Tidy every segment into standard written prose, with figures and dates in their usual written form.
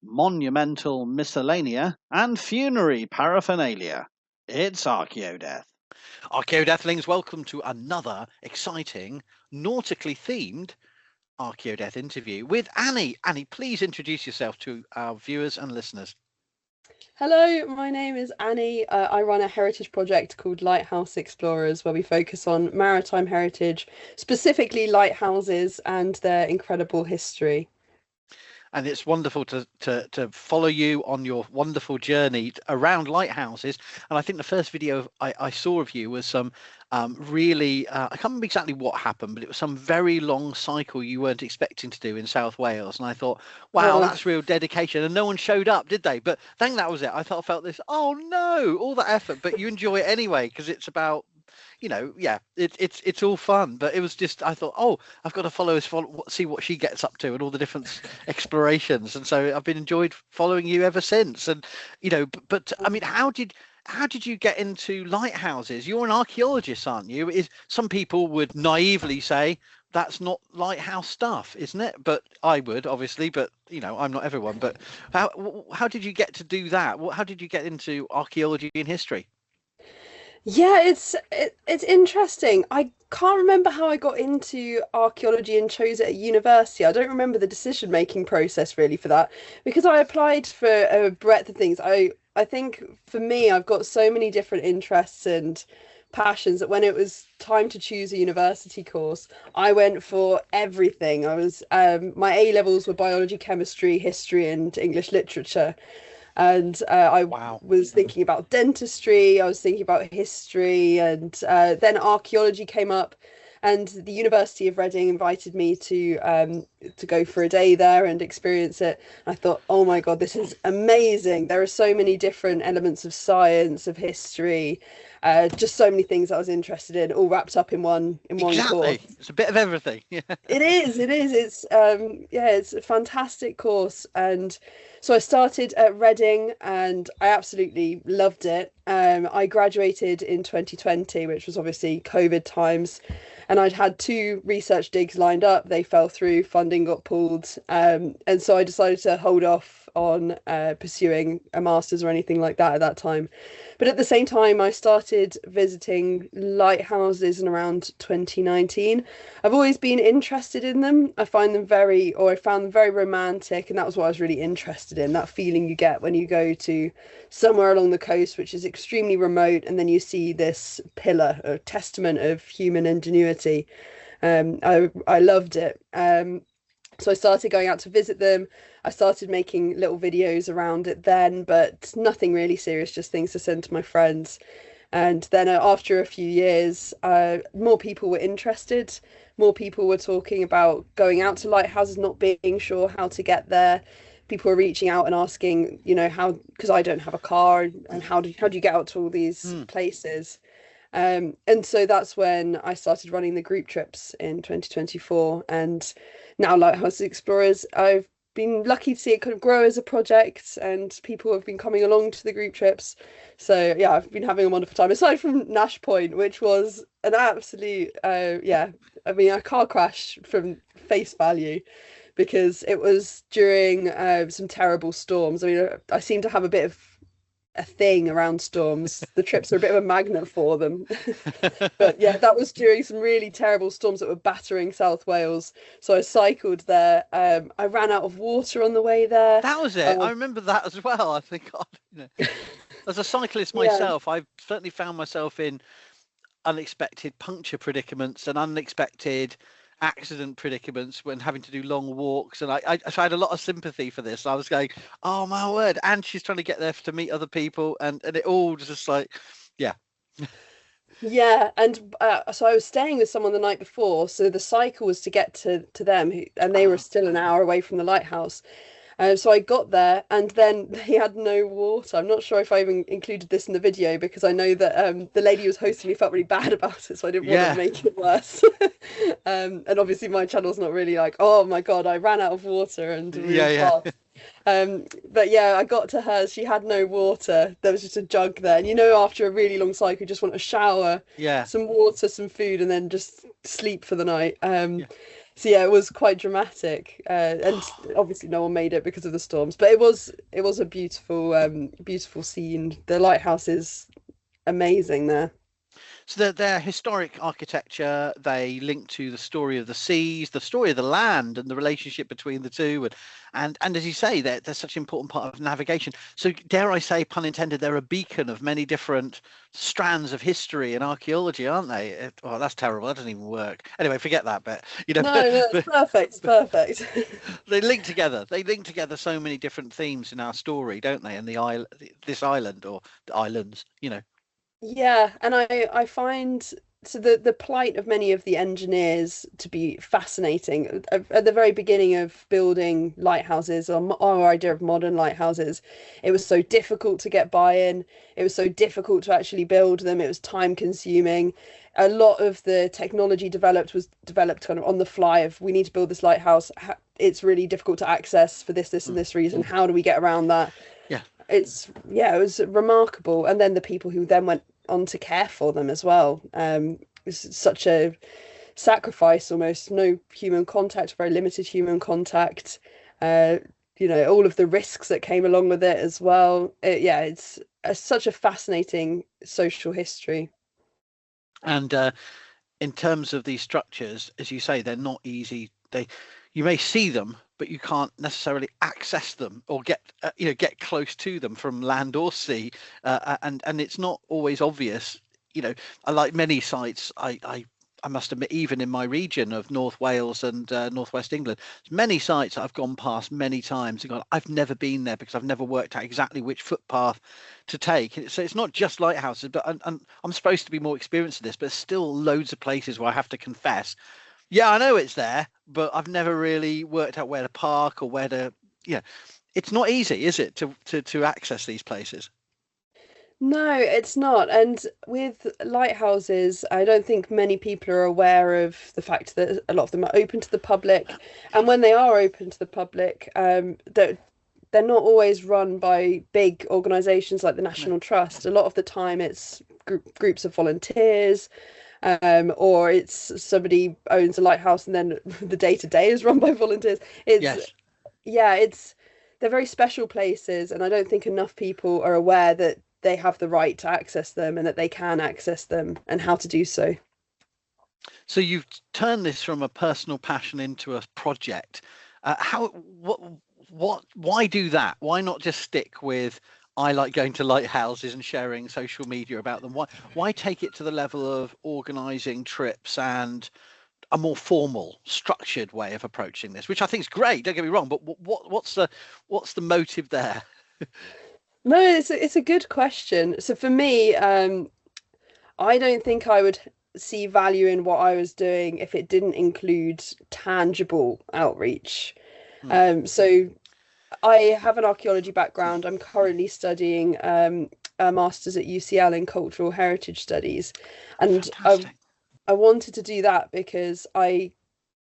monumental miscellanea, and funerary paraphernalia. It's Archaeodeath. Archaeodeathlings, welcome to another exciting, nautically themed Archaeodeath interview with Annie. Annie, please introduce yourself to our viewers and listeners. Hello, my name is Annie. I run a heritage project called Lighthouse Explorers, where we focus on maritime heritage, specifically lighthouses and their incredible history. And it's wonderful to follow you on your wonderful journey around lighthouses. And I think the first video I saw of you was some really, I can't remember exactly what happened, but it was some very long cycle you weren't expecting to do in South Wales. And I thought, wow, that's real dedication. And no one showed up, did they? But I think that was it. I felt this, oh no, all that effort, but you enjoy it anyway, because it's about, it's all fun. But it was just, I thought, oh, I've got to see what she gets up to and all the different explorations. And so I've been enjoyed following you ever since. And but I mean, how did you get into lighthouses? You're an archaeologist, aren't you? Some people would naively say that's not lighthouse stuff, isn't it? But I would, obviously, but I'm not everyone. But how did you get to do that? How did you get into archaeology and history? Yeah, it's interesting. I can't remember how I got into archaeology and chose it at university. I don't remember the decision-making process really for that, because I applied for a breadth of things. I think for me, I've got so many different interests and passions that when it was time to choose a university course, I went for everything. I was my A levels were biology, chemistry, history, and English literature. And I was thinking about dentistry, I was thinking about history, and then archaeology came up, and the University of Reading invited me to go for a day there and experience it. I thought, oh my God, this is amazing. There are so many different elements of science, of history, just so many things I was interested in, all wrapped up in one course. It's a bit of everything. Yeah. It is. It's it's a fantastic course. And so I started at Reading and I absolutely loved it. I graduated in 2020, which was obviously COVID times, and I'd had 2 research digs lined up. They fell through, funding got pulled, and so I decided to hold off on pursuing a master's or anything like that at that time. But at the same time, I started visiting lighthouses in around 2019. I've always been interested in them. I found them very romantic, and that was what I was really interested in, that feeling you get when you go to somewhere along the coast, which is extremely remote, and then you see this pillar, a testament of human ingenuity. I loved it. So I started going out to visit them. I started making little videos around it then, but nothing really serious, just things to send to my friends. And then after a few years, more people were interested. More people were talking about going out to lighthouses, not being sure how to get there. People were reaching out and asking, how, because I don't have a car, and how do you get out to all these places? And so that's when I started running the group trips in 2024. And now Lighthouse Explorers, I've been lucky to see it kind of grow as a project, and people have been coming along to the group trips. So yeah, I've been having a wonderful time, aside from Nash Point, which was an absolute a car crash from face value, because it was during some terrible storms. I mean, I seem to have a bit of a thing around storms. The trips are a bit of a magnet for them. But yeah, that was during some really terrible storms that were battering South Wales. So I cycled there. I ran out of water on the way there. That was it. I remember that as well. I think, as a cyclist myself, I've certainly found myself in unexpected puncture predicaments and unexpected accident predicaments when having to do long walks, and I had a lot of sympathy for this. I was going, oh my word, and she's trying to get there to meet other people, and it all just like, yeah. And so I was staying with someone the night before, so the cycle was to get to them, and they were still an hour away from the lighthouse. So I got there, and then they had no water. I'm not sure if I even included this in the video, because I know that the lady who was hosting me felt really bad about it, so I didn't want to make it worse. And obviously my channel's not really like, oh my God, I ran out of water and fast. But yeah, I got to hers. She had no water. There was just a jug there. And after a really long cycle, you just want a shower, some water, some food, and then just sleep for the night. So yeah, it was quite dramatic, and obviously no one made it because of the storms. But it was a beautiful beautiful scene. The lighthouse is amazing there. So they're historic architecture. They link to the story of the seas, the story of the land, and the relationship between the two. And as you say, they're such an important part of navigation. So dare I say, pun intended, they're a beacon of many different strands of history and archaeology, aren't they? Oh, that's terrible. That doesn't even work. Anyway, forget that bit. No, no, it's perfect. It's perfect. They link together. They link together so many different themes in our story, don't they? And the island, this island or the islands, Yeah, and I find so the plight of many of the engineers to be fascinating. At the very beginning of building lighthouses, or our idea of modern lighthouses, it was so difficult to get buy-in. It was so difficult to actually build them. It was time consuming. A lot of the technology was developed kind of on the fly of we need to build this lighthouse. It's really difficult to access for this, and this reason. How do we get around that? Yeah. It was remarkable, and then the people who then went on to care for them as well. It's such a sacrifice, almost no human contact, very limited human contact. Uh, all of the risks that came along with it as well. It's such a fascinating social history. And in terms of these structures, as you say, they're not easy. You may see them, but you can't necessarily access them or get close to them from land or sea, and it's not always obvious. I like many sites. I must admit, even in my region of North Wales and Northwest England, there's many sites I've gone past many times and gone, I've never been there because I've never worked out exactly which footpath to take. So it's not just lighthouses, but and I'm supposed to be more experienced at this, but still loads of places where I have to confess, yeah, I know it's there, but I've never really worked out where to park or where to, it's not easy, is it, to access these places? No, it's not. And with lighthouses, I don't think many people are aware of the fact that a lot of them are open to the public. And when they are open to the public, they're not always run by big organizations like the No. National Trust. A lot of the time, it's groups of volunteers, or it's somebody owns a lighthouse and then the day to day is run by volunteers. Yes. It's they're very special places, and I don't think enough people are aware that they have the right to access them and that they can access them and how to do so. So you've turned this from a personal passion into a project. Why do that? Why not just stick with, I like going to lighthouses and sharing social media about them? Why take it to the level of organizing trips and a more formal, structured way of approaching this, which I think is great. Don't get me wrong, but what's the motive there? No, it's a good question. So for me, I don't think I would see value in what I was doing if it didn't include tangible outreach. So I have an archaeology background. I'm currently studying a master's at UCL in cultural heritage studies, and I wanted to do that because I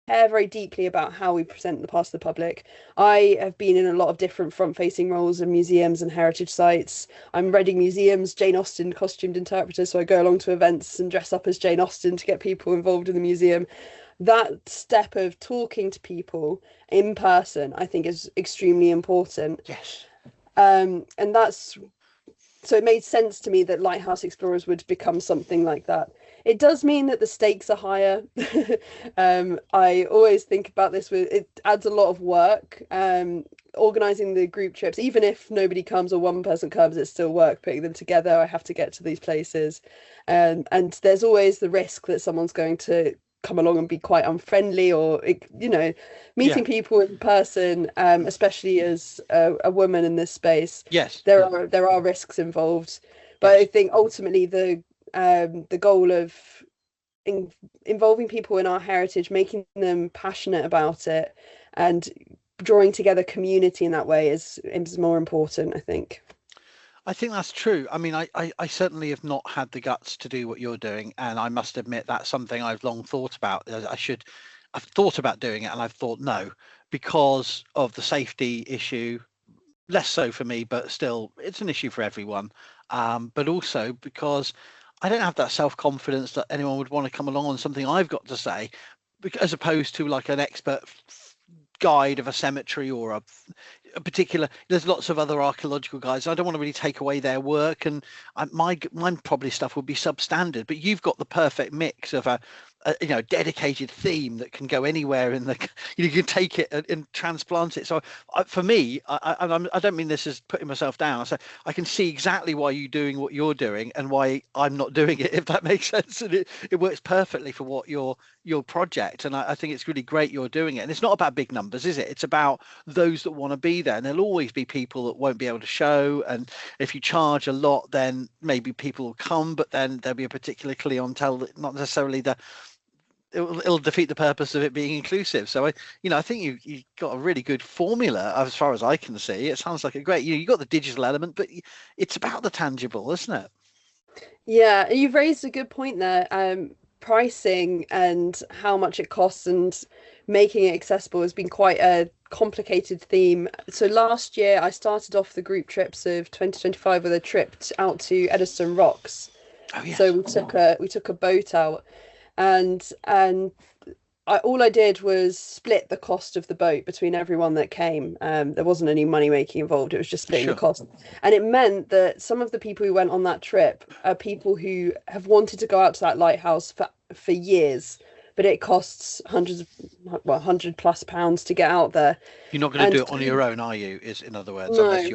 care very deeply about how we present the past to the public. I have been in a lot of different front-facing roles in museums and heritage sites. I'm Reading Museum's Jane Austen costumed interpreter, so I go along to events and dress up as Jane Austen to get people involved in the museum. That step of talking to people in person, I think, is extremely important. Yes. And that's so it made sense to me that Lighthouse Explorers would become something like that. It does mean that the stakes are higher. I always think about this with it adds a lot of work. Organizing the group trips, even if nobody comes or one person comes, it's still work putting them together. I have to get to these places. And there's always the risk that someone's going to come along and be quite unfriendly or meeting people in person, especially as a woman in this space. Yes. There are risks involved, but yes. I think ultimately the goal of involving people in our heritage, making them passionate about it, and drawing together community in that way is more important, I think. I think that's true. I mean, I certainly have not had the guts to do what you're doing, and I must admit that's something I've long thought about. I've thought about doing it, and I've thought no, because of the safety issue. Less so for me, but still, it's an issue for everyone. But also because I don't have that self-confidence that anyone would want to come along on something I've got to say. as opposed to like an expert guide of a cemetery or a particular. There's lots of other archaeological guys. I don't want to really take away their work, and mine probably stuff would be substandard. But you've got the perfect mix of a dedicated theme that can go anywhere in the. You can take it and transplant it. So for me, I don't mean this as putting myself down. So I can see exactly why you're doing what you're doing and why I'm not doing it, if that makes sense. And it works perfectly for what your project, and I think it's really great you're doing it. And it's not about big numbers, is it? It's about those that want to be there, and there'll always be people that won't be able to show. And if you charge a lot, then maybe people will come, but then there'll be a particular clientele that not necessarily it'll defeat the purpose of it being inclusive. So I think you got a really good formula as far as I can see. It sounds like a great. You got the digital element, but it's about the tangible, isn't it? Yeah, you've raised a good point there. Pricing and how much it costs and making it accessible has been quite a complicated theme. So last year I started off the group trips of 2025 with a trip out to Eddystone Rocks. Oh yes. So we took a boat out, and all I did was split the cost of the boat between everyone that came. There wasn't any money making involved. It was just splitting the cost. And it meant that some of the people who went on that trip are people who have wanted to go out to that lighthouse for years, but it costs £100+ to get out there. You're not going to do it on your own, are you? Is in other words, no. Unless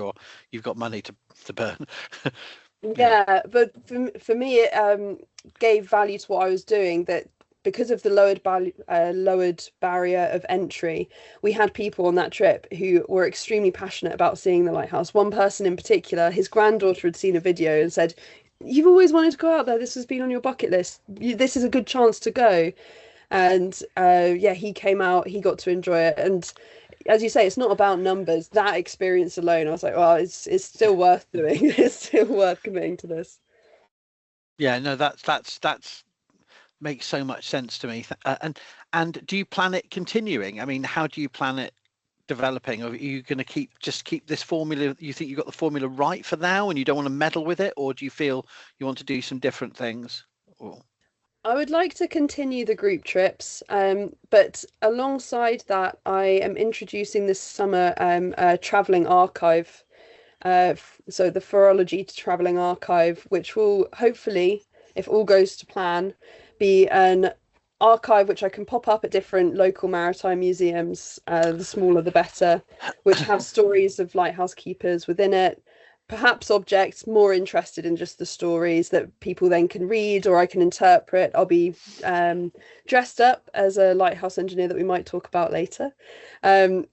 you've got money to burn. Yeah, but for me, it gave value to what I was doing, that because of the lowered barrier of entry, we had people on that trip who were extremely passionate about seeing the lighthouse. One person in particular, his granddaughter had seen a video and said, "You've always wanted to go out there. This has been on your bucket list. This is a good chance to go." And he came out, he got to enjoy it. And as you say, it's not about numbers. That experience alone, I was like, well, it's still worth doing. It's still worth committing to this. Yeah, no, that's makes so much sense to me. And do you plan it continuing? I mean, how do you plan it developing? Are you going to keep this formula? You think you got the formula right for now, and you don't want to meddle with it, or do you feel you want to do some different things? I would like to continue the group trips, but alongside that, I am introducing this summer a travelling archive. So the Phorology Travelling Archive, which will hopefully, if all goes to plan, be an archive which I can pop up at different local maritime museums, the smaller the better, which have stories of lighthouse keepers within it. Perhaps objects more interested in just the stories that people then can read or I can interpret. I'll be dressed up as a lighthouse engineer that we might talk about later, and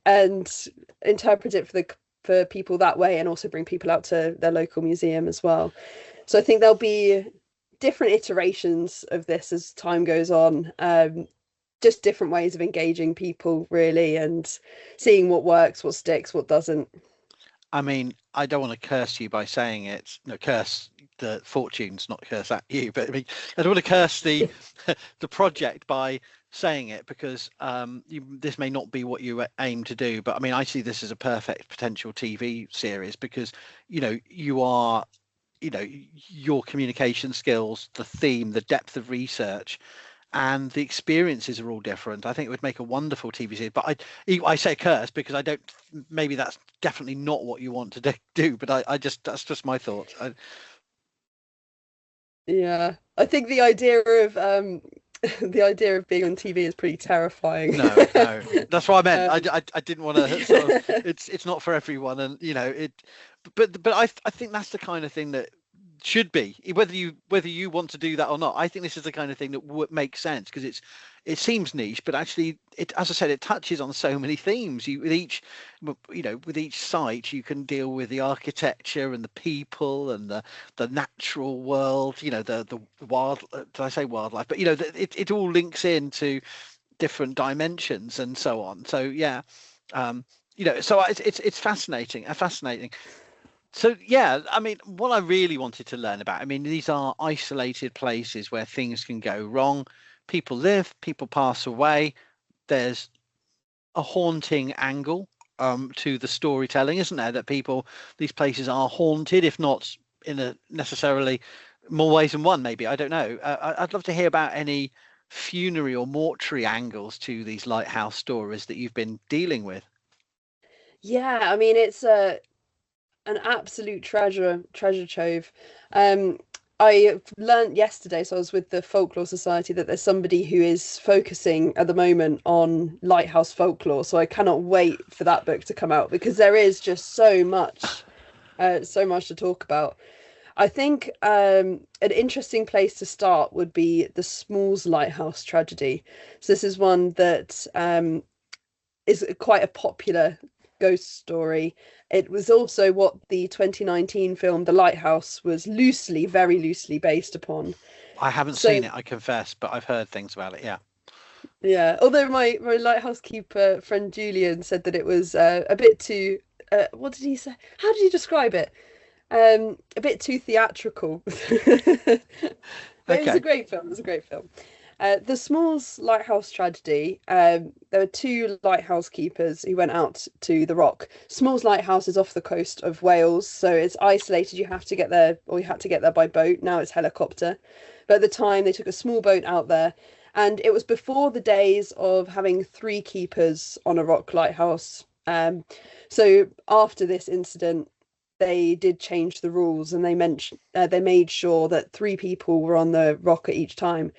interpret it for people that way, and also bring people out to their local museum as well. So I think there'll be different iterations of this as time goes on, just different ways of engaging people really, and seeing what works, what sticks, what doesn't. I mean, I don't want to curse you by saying it. No, curse the fortunes, not curse at you. But I mean, I don't want to curse the the project by saying it, because this may not be what you aim to do. But I mean, I see this as a perfect potential TV series, because you are, your communication skills, the theme, the depth of research, and the experiences are all different. I think it would make a wonderful TV series. But I say curse because I don't. Maybe that's definitely not what you want to do. But that's just my thoughts. Yeah, I think the idea of being on TV is pretty terrifying. No, that's what I meant. I didn't want to. Sort of, it's not for everyone, and it. But I think that's the kind of thing that should be, whether you want to do that or not. I think this is the kind of thing that would make sense, because it seems niche, but actually as I said, it touches on so many themes. With each site you can deal with the architecture and the people and the natural world, the wild, did I say wildlife, but it all links into different dimensions and so on. So yeah, so it's fascinating. So yeah, I mean, what I really wanted to learn about, I mean, these are isolated places where things can go wrong. People live, people pass away. There's a haunting angle to the storytelling, isn't there? That these places are haunted, if not in a necessarily more ways than one, maybe. I don't know. I'd love to hear about any funerary or mortuary angles to these lighthouse stories that you've been dealing with. Yeah, I mean it's an absolute treasure trove. I learnt yesterday, so I was with the Folklore Society, that there's somebody who is focusing at the moment on lighthouse folklore. So I cannot wait for that book to come out, because there is just so much to talk about. I think an interesting place to start would be the Smalls Lighthouse tragedy. So this is one that is quite a popular ghost story. It was also what the 2019 film The Lighthouse was very loosely based upon. I haven't seen it, I confess, but I've heard things about it. Yeah. Yeah. Although my lighthouse keeper friend Julian said that it was a bit too. What did he say? How did he describe it? A bit too theatrical. But it was a great film. It was a great film. The Smalls Lighthouse tragedy, there were two lighthouse keepers who went out to the Rock. Smalls Lighthouse is off the coast of Wales, so it's isolated. You have to get there, or you had to get there by boat. Now it's helicopter. But at the time, they took a small boat out there, and it was before the days of having three keepers on a Rock lighthouse. So after this incident, they did change the rules, and they made sure that three people were on the Rock at each time,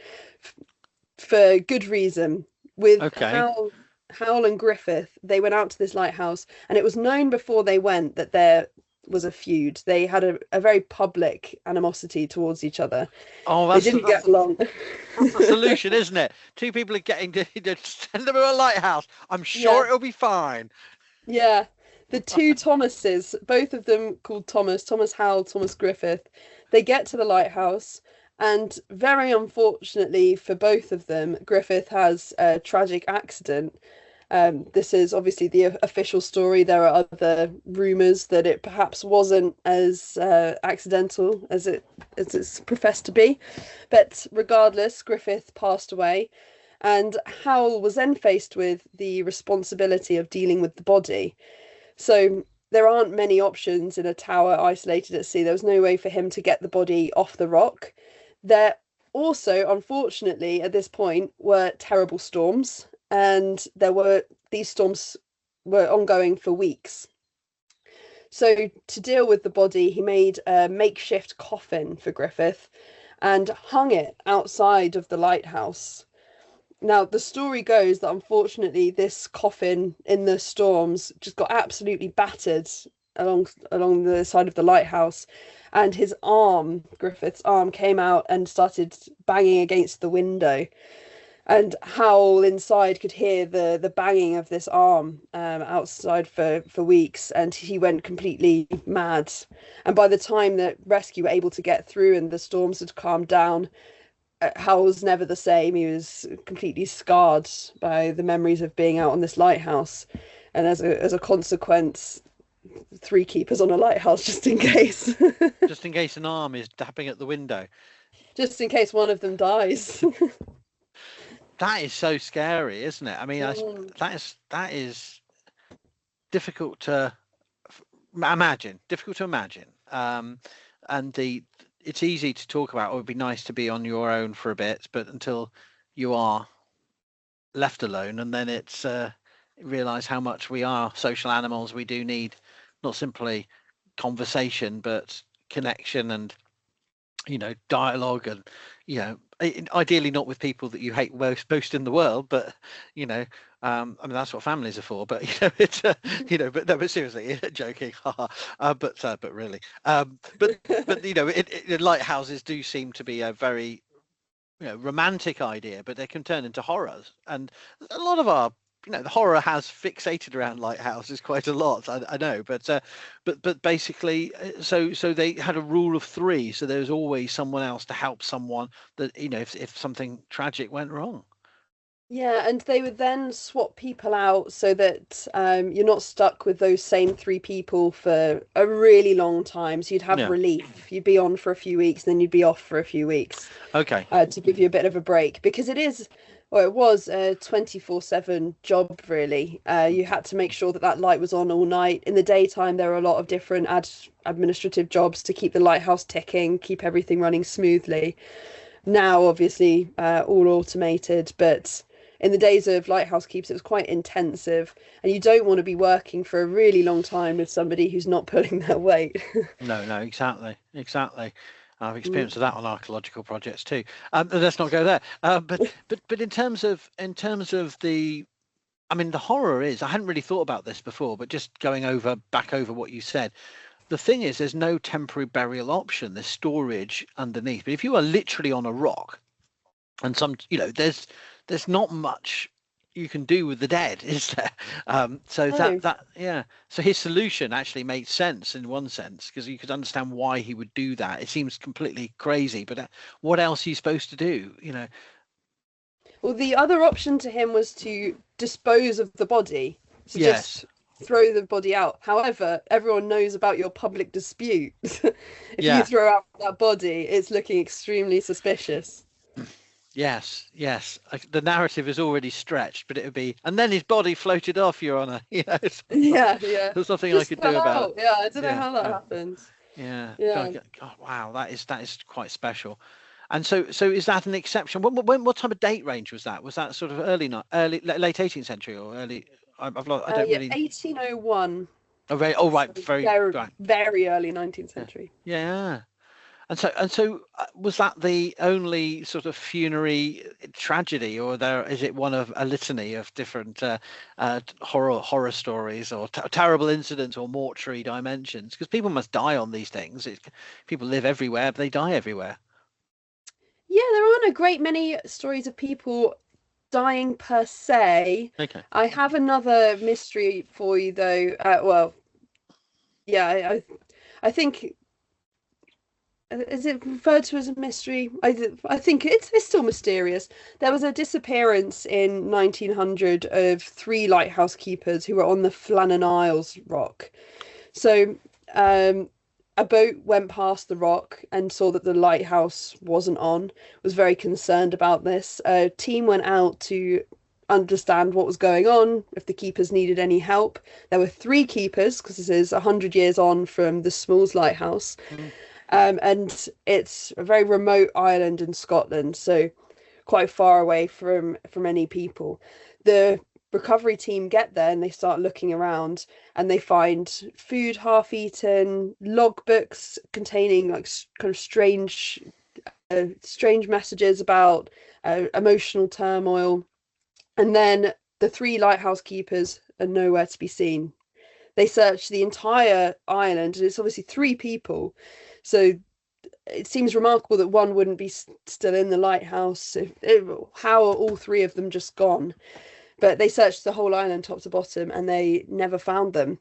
for good reason. With Howell and Griffith, they went out to this lighthouse, and it was known before they went that there was a feud. They had a very public animosity towards each other. Oh, they didn't get along. That's the solution, isn't it? Two people are getting to send them to a lighthouse. I'm sure it'll be fine. Yeah. The two Thomases, both of them called Thomas Howell, Thomas Griffith, they get to the lighthouse, and very unfortunately for both of them, Griffith has a tragic accident. This is obviously the official story. There are other rumours that it perhaps wasn't as accidental as it's professed to be. But regardless, Griffith passed away, and Howell was then faced with the responsibility of dealing with the body. So there aren't many options in a tower isolated at sea. There was no way for him to get the body off the Rock. There also, unfortunately, at this point, were terrible storms, and these storms were ongoing for weeks. So to deal with the body, he made a makeshift coffin for Griffith and hung it outside of the lighthouse. Now, the story goes that unfortunately this coffin in the storms just got absolutely battered along the side of the lighthouse, and Griffith's arm, came out and started banging against the window. And Howell inside could hear the banging of this arm outside for weeks, and he went completely mad. And by the time that rescue were able to get through and the storms had calmed down, Hal was never the same. He was completely scarred by the memories of being out on this lighthouse, and as a consequence, three keepers on a lighthouse just in case. Just in case an arm is tapping at the window. Just in case one of them dies. That is so scary, isn't it? I mean, that is difficult to imagine. And it's easy to talk about. It would be nice to be on your own for a bit, but until you are left alone, and then it's realize how much we are social animals. We do need not simply conversation, but connection and dialogue, and ideally not with people that you hate most in the world, but I mean, that's what families are for. But it's but seriously, joking, but really, lighthouses do seem to be a very romantic idea, but they can turn into horrors, and a lot of our the horror has fixated around lighthouses quite a lot. I know, but basically, so they had a rule of three. So there was always someone else to help someone that if something tragic went wrong. Yeah, and they would then swap people out so that you're not stuck with those same three people for a really long time. So you'd have relief. You'd be on for a few weeks, then you'd be off for a few weeks. Okay. To give you a bit of a break, because it was a 24/7 job, really. You had to make sure that light was on all night. In the daytime, there were a lot of different administrative jobs to keep the lighthouse ticking, keep everything running smoothly. Now, obviously, all automated, but in the days of lighthouse keepers, it was quite intensive, and you don't want to be working for a really long time with somebody who's not pulling their weight. No, no, exactly, exactly. I've Mm. experienced that on archaeological projects too. Let's not go there. But in terms of the, I mean, the horror is, I hadn't really thought about this before, but just going back over what you said, the thing is, there's no temporary burial option. There's storage underneath. But if you are literally on a rock, and there's not much you can do with the dead, is there? So No. yeah. So his solution actually made sense in one sense, because you could understand why he would do that. It seems completely crazy, but what else are you supposed to do? Well, the other option to him was to dispose of the body. So Yes. just throw the body out. However, everyone knows about your public dispute. If you Yeah. throw out that body, it's looking extremely suspicious. Yes, yes. The narrative is already stretched, but it would be, and then his body floated off, Your Honour. Yeah, yeah. There's nothing I Just could do fell about out. it. Yeah, I don't know Yeah, how that yeah, happens. yeah. Yeah. God, wow, that is quite special. And so is that an exception? What type of date range was that? Was that sort of late 18th century or early? I don't Yeah, really. 1801. Oh, So right, very very, right. very early 19th Yeah, century. yeah. And so was that the only sort of funerary tragedy, or is it one of a litany of different horror stories, or terrible incidents, or mortuary dimensions? Because people must die on these things. People live everywhere, but they die everywhere. Yeah, there aren't a great many stories of people dying per se. Okay. I have another mystery for you though. Well, yeah, I think is it referred to as a mystery? I think it's still mysterious. There was a disappearance in 1900 of three lighthouse keepers who were on the Flannan Isles rock. So a boat went past the rock and saw that the lighthouse wasn't on, was very concerned about this. A team went out to understand what was going on, if the keepers needed any help. There were three keepers, because this is 100 years on from the Smalls Lighthouse. Mm. And it's a very remote island in Scotland, so quite far away from any people. The recovery team get there and they start looking around and they find food half eaten, logbooks containing like kind of strange messages about emotional turmoil. And then the three lighthouse keepers are nowhere to be seen. They search the entire island, and it's obviously three people. So it seems remarkable that one wouldn't be still in the lighthouse. How are all three of them just gone? But they searched the whole island top to bottom and they never found them.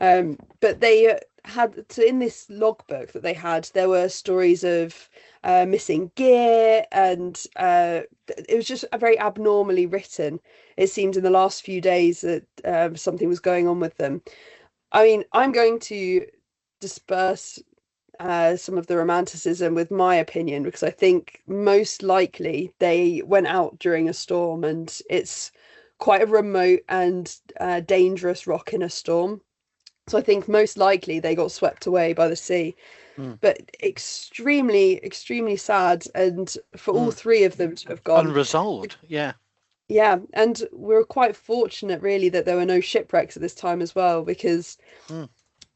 But they had, so in this logbook that they had, there were stories of missing gear, and it was just very abnormally written. It seemed in the last few days that something was going on with them. I mean, I'm going to disperse some of the romanticism with my opinion, because I think most likely they went out during a storm, and it's quite a remote and dangerous rock in a storm. So I think most likely they got swept away by the sea. Mm. But extremely, extremely sad, and for all Mm. three of them to have gone. Unresolved. Yeah. Yeah, and we're quite fortunate really that there were no shipwrecks at this time as well, because Mm.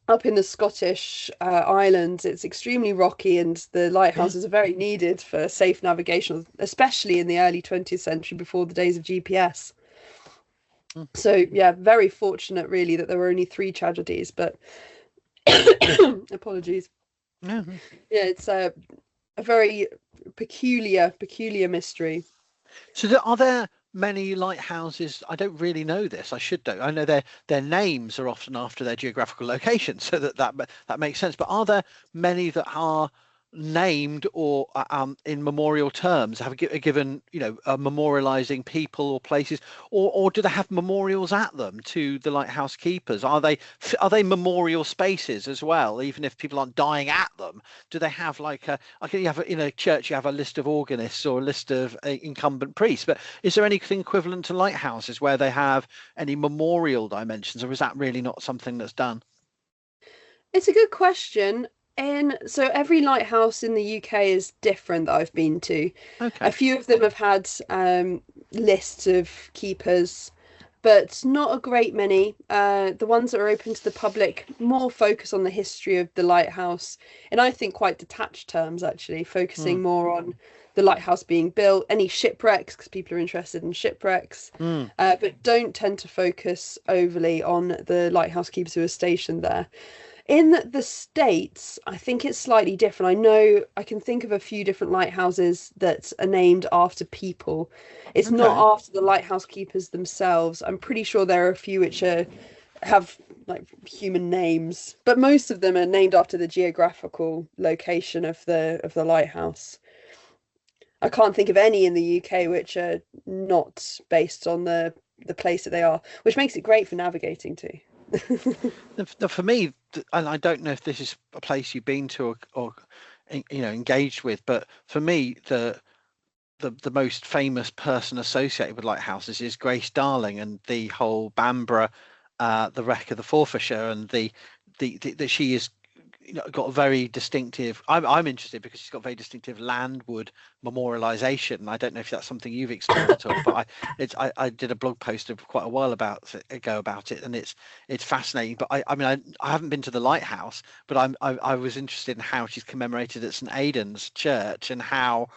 up in the Scottish islands, it's extremely rocky, and the lighthouses are very needed for safe navigation, especially in the early 20th century before the days of GPS. Mm. So, yeah, very fortunate really that there were only three tragedies, but apologies. Mm-hmm. Yeah, it's a very peculiar mystery. So are there many lighthouses? I don't really know this. I should know. I know their names are often after their geographical location, so that makes sense. But are there many that are named or in memorial terms, have given memorializing people or places, or do they have memorials at them to the lighthouse keepers? Are they memorial spaces as well, even if people aren't dying at them? Do they have like you have in a church, you have a list of organists or a list of incumbent priests, but is there anything equivalent to lighthouses where they have any memorial dimensions, or is that really not something that's done? It's a good question. So every lighthouse in the UK is different that I've been to. A Okay. few of them have had lists of keepers, but not a great many. The ones that are open to the public more focus on the history of the lighthouse, and I think quite detached terms actually, Mm, focusing more on the lighthouse being built, any shipwrecks, because people are interested in shipwrecks, mm, but don't tend to focus overly on the lighthouse keepers who are stationed there. In the States, I think it's slightly different. I know I can think of a few different lighthouses that are named after people. It's not okay. after the lighthouse keepers themselves. I'm pretty sure there are a few which have like human names, but most of them are named after the geographical location of the lighthouse. I can't think of any in the UK which are not based on the place that they are, which makes it great for navigating too. For me, and I don't know if this is a place you've been to or engaged with, but for me, the most famous person associated with lighthouses is Grace Darling and the whole Bamborough, the wreck of the Forfarshire, and that she is got a very distinctive. I'm interested because she's got very distinctive landward memorialization. I don't know if that's something you've explored at all, but I did a blog post quite a while ago about it, and it's fascinating. But I haven't been to the lighthouse, but I was interested in how she's commemorated at St Aidan's Church and how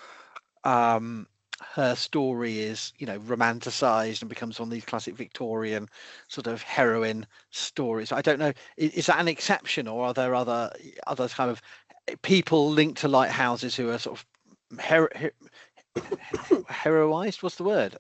um her story is romanticized and becomes one of these classic Victorian sort of heroine stories. I don't know, is that an exception, or are there other kind of people linked to lighthouses who are sort of heroized, what's the word,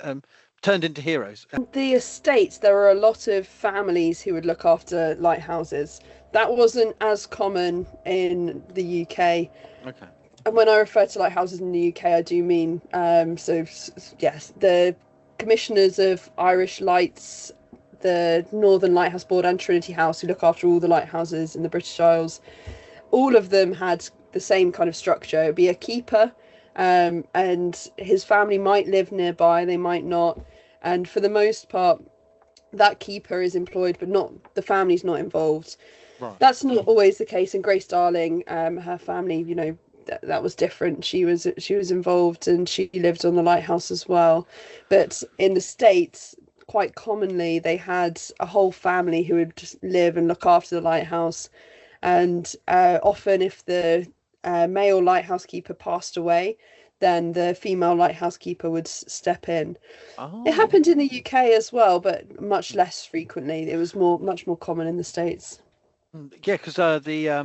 turned into heroes? The estates, there are a lot of families who would look after lighthouses. That wasn't as common in the UK. Okay. And when I refer to lighthouses in the UK, I do mean yes, the commissioners of Irish Lights, the Northern Lighthouse Board, and Trinity House, who look after all the lighthouses in the British Isles. All of them had the same kind of structure. It'd be a keeper, and his family might live nearby, they might not. And for the most part, that keeper is employed, but not the family's not involved. Right. That's not always the case. And Grace Darling, her family, that was different. She was involved, and she lived on the lighthouse as well. But in the States, quite commonly, they had a whole family who would just live and look after the lighthouse. And often, if the male lighthouse keeper passed away, then the female lighthouse keeper would step in. It Oh. happened in the UK as well, but much less frequently. It was much more common in the States. Yeah, because the uh,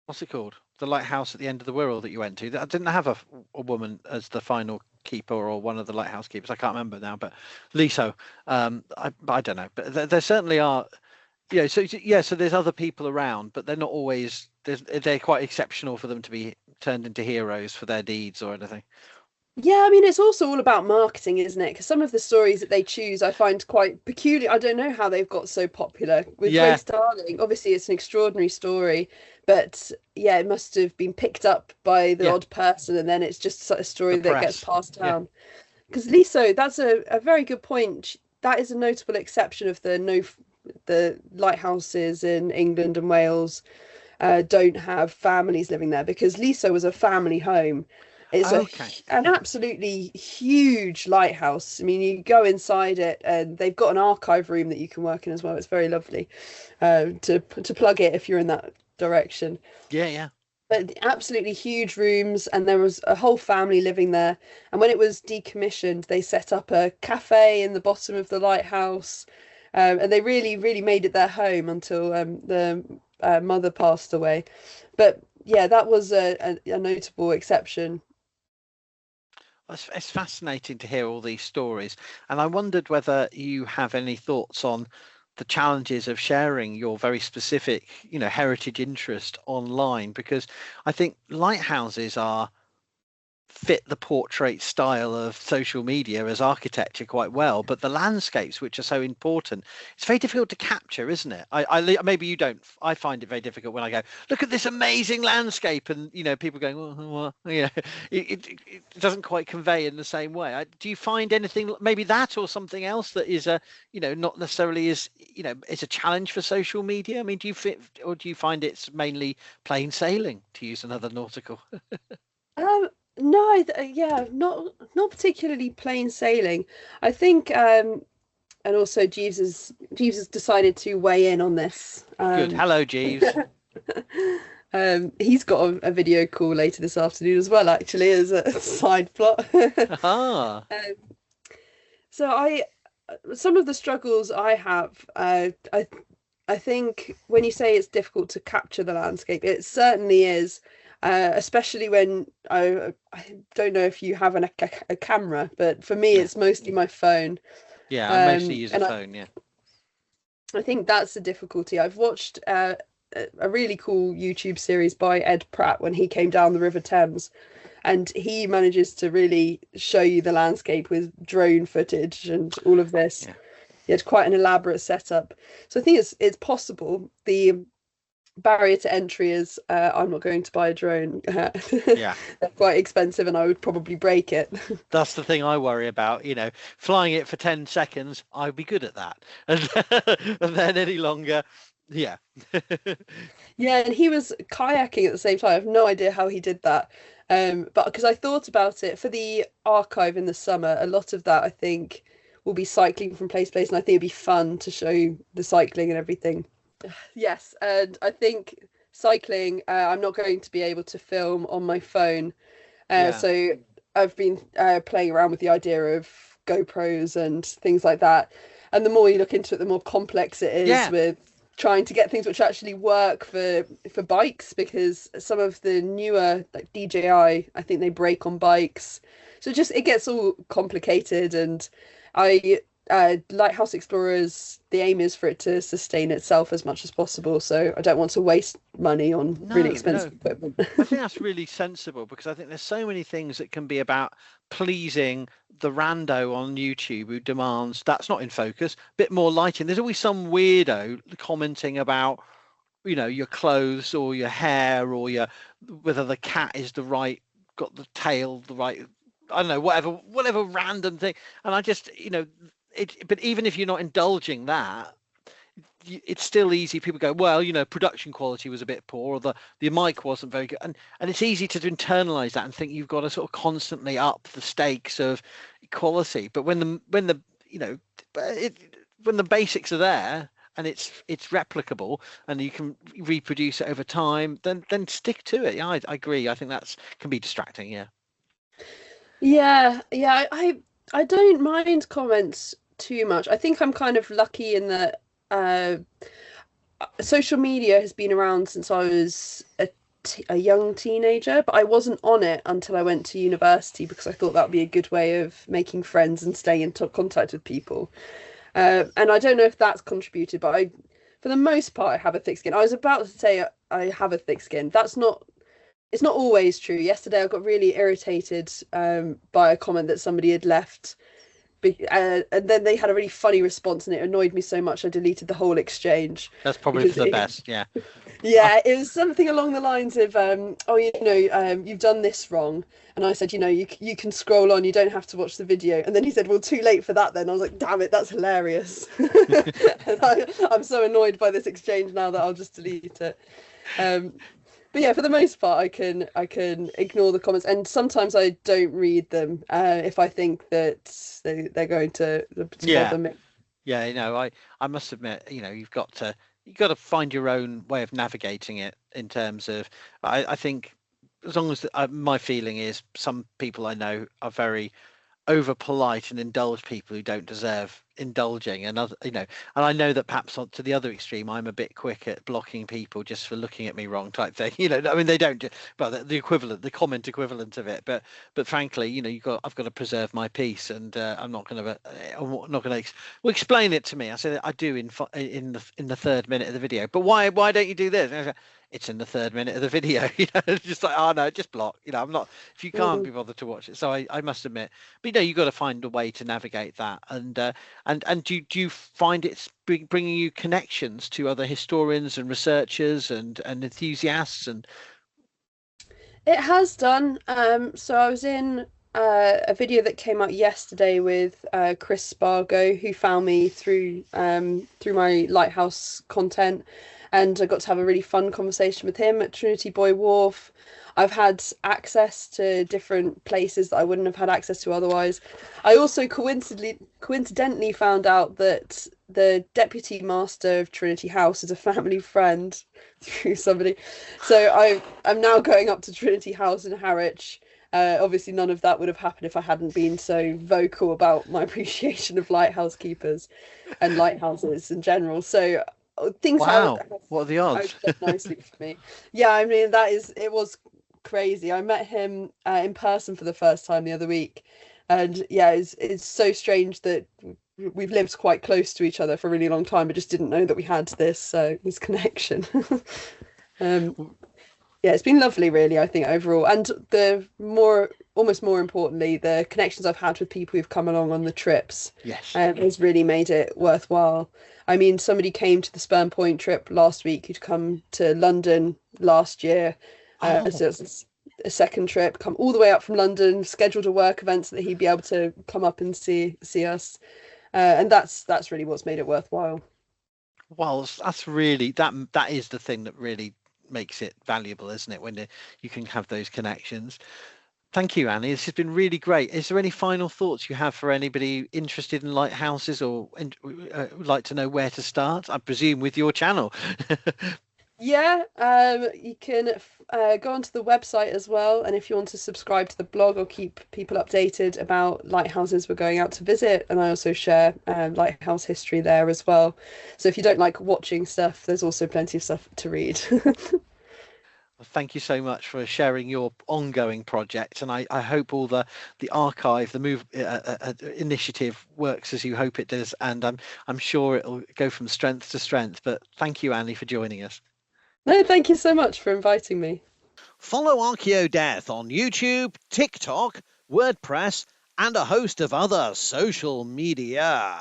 what's it called, the lighthouse at the end of the Wirral that you went to, that didn't have a woman as the final keeper or one of the lighthouse keepers. I can't remember now, but Liso, I don't know, but there certainly are. So yeah, so there's other people around, but they're not always. They're quite exceptional for them to be turned into heroes for their deeds or anything. Yeah, I mean, it's also all about marketing, isn't it? Because some of the stories that they choose I find quite peculiar. I don't know how they've got so popular. With Yeah, Grace Darling, obviously it's an extraordinary story, but yeah, it must have been picked up by the yeah, odd person, and then it's just a story the that gets press. passed Yeah. down. Because Liso, that's a very good point. That is a notable exception of the lighthouses in England and Wales don't have families living there, because Liso was a family home. It's Okay. an absolutely huge lighthouse. I mean, you go inside it, and they've got an archive room that you can work in as well. It's very lovely to plug it if you're in that direction. Yeah, yeah. But absolutely huge rooms, and there was a whole family living there. And when it was decommissioned, they set up a cafe in the bottom of the lighthouse, and they really, really made it their home until the mother passed away. But yeah, that was a notable exception. It's fascinating to hear all these stories, and I wondered whether you have any thoughts on the challenges of sharing your very specific, heritage interest online, because I think lighthouses are fit the portrait style of social media as architecture quite well, but the landscapes, which are so important, it's very difficult to capture, isn't it? Maybe you don't. I find it very difficult when I go, look at this amazing landscape, and people going, well, it doesn't quite convey in the same way. Do you find anything maybe that or something else that is not necessarily is is a challenge for social media? I mean, do you find it's mainly plain sailing, to use another nautical? No, yeah, not particularly plain sailing. I think, and also Jeeves has decided to weigh in on this. Good. Hello, Jeeves. He's got a video call later this afternoon as well, actually, as a side plot. Ah. So some of the struggles I have, I think when you say it's difficult to capture the landscape, it certainly is. Especially when I don't know if you have a camera, but for me, it's mostly my phone. Yeah, I mostly use a phone. Yeah. I think that's the difficulty. I've watched a really cool YouTube series by Ed Pratt when he came down the River Thames, and he manages to really show you the landscape with drone footage and all of this. Yeah. He had quite an elaborate setup. So I think it's possible. The barrier to entry is I'm not going to buy a drone. Yeah, they're quite expensive and I would probably break it. That's the thing I worry about. Flying it for 10 seconds, I'd be good at that. And then any longer, yeah. Yeah, and he was kayaking at the same time. I have no idea how he did that. But because I thought about it for the archive in the summer, a lot of that I think will be cycling from place to place, and I think it'd be fun to show the cycling and everything. Yes, and I think cycling, I'm not going to be able to film on my phone. So I've been playing around with the idea of GoPros and things like that. And the more you look into it, the more complex it is with trying to get things which actually work for bikes, because some of the newer, like DJI, I think they brake on bikes. So it gets all complicated, and Lighthouse Explorers, the aim is for it to sustain itself as much as possible, so I don't want to waste money on really expensive equipment. I think that's really sensible, because I think there's so many things that can be about pleasing the rando on YouTube who demands that's not in focus, a bit more lighting. There's always some weirdo commenting about your clothes or your hair or whether the cat is got the tail the right, I don't know, whatever random thing. And I just but even if you're not indulging that, it's still easy. People go, well, production quality was a bit poor, or the mic wasn't very good, and it's easy to internalize that and think you've got to sort of constantly up the stakes of quality. But when the basics are there and it's replicable and you can reproduce it over time, then stick to it. Yeah, I agree. I think that can be distracting. Yeah. I don't mind comments too much. I think I'm kind of lucky in that social media has been around since I was a young teenager, but I wasn't on it until I went to university, because I thought that would be a good way of making friends and staying in contact with people. And I don't know if that's contributed, but for the most part, I have a thick skin. I was about to say I have a thick skin. It's not always true. Yesterday, I got really irritated by a comment that somebody had left. And then they had a really funny response, and it annoyed me so much I deleted the whole exchange. That's probably for the best, yeah. Yeah, it was something along the lines of, you've done this wrong. And I said, you can scroll on, you don't have to watch the video. And then he said, well, too late for that then. I was like, damn it, that's hilarious. And I'm so annoyed by this exchange now that I'll just delete it. But yeah, for the most part, I can ignore the comments, and sometimes I don't read them if I think that they're going to bother me. Yeah, I must admit, you've got to find your own way of navigating it in terms of. I think as long as my feeling is some people I know are very over polite and indulge people who don't deserve indulging, and other, and I know that perhaps to the other extreme, I'm a bit quick at blocking people just for looking at me wrong type thing. I mean, they don't, but the equivalent, the comment equivalent of it. But frankly, I've got to preserve my peace, and I'm not going to, well, explain it to me. I said I do in the third minute of the video. But why don't you do this? And I said, it's in the third minute of the video. Just like, oh no, just block. I'm not, if you can't be bothered to watch it. So I must admit, but you've got to find a way to navigate that. And do you find it's bringing you connections to other historians and researchers and enthusiasts? And it has done. So I was in a video that came out yesterday with Chris Spargo, who found me through my Lighthouse content, and I got to have a really fun conversation with him at Trinity Buoy Wharf. I've had access to different places that I wouldn't have had access to otherwise. I also coincidentally found out that the deputy master of Trinity House is a family friend through somebody. So I'm now going up to Trinity House in Harwich. Obviously, none of that would have happened if I hadn't been so vocal about my appreciation of lighthouse keepers and lighthouses in general. So things wow, what are the odds? Nicely for me. Yeah, I mean, it was crazy. I met him in person for the first time the other week, and yeah, it's so strange that we've lived quite close to each other for a really long time, but just didn't know that we had this connection. Yeah, it's been lovely, really, I think, overall. And almost more importantly, the connections I've had with people who've come along on the trips, yes, has really made it worthwhile. I mean, somebody came to the Spurn Point trip last week who'd come to London last year. So it's a second trip, come all the way up from London, scheduled a work event so that he'd be able to come up and see us. And that's really what's made it worthwhile. Well, that's really, that is the thing that really makes it valuable, isn't it, when you can have those connections. Thank you, Annie. This has been really great. Is there any final thoughts you have for anybody interested in lighthouses or would like to know where to start? I presume with your channel. Yeah, you can go onto the website as well, and if you want to subscribe to the blog, I'll keep people updated about lighthouses we're going out to visit, and I also share lighthouse history there as well. So if you don't like watching stuff, there's also plenty of stuff to read. Thank you so much for sharing your ongoing project, and I hope all the archive, the move initiative works as you hope it does, and I'm sure it'll go from strength to strength. But thank you, Annie, for joining us. No, thank you so much for inviting me. Follow ArchaeoDeath on YouTube, TikTok, WordPress, and a host of other social media.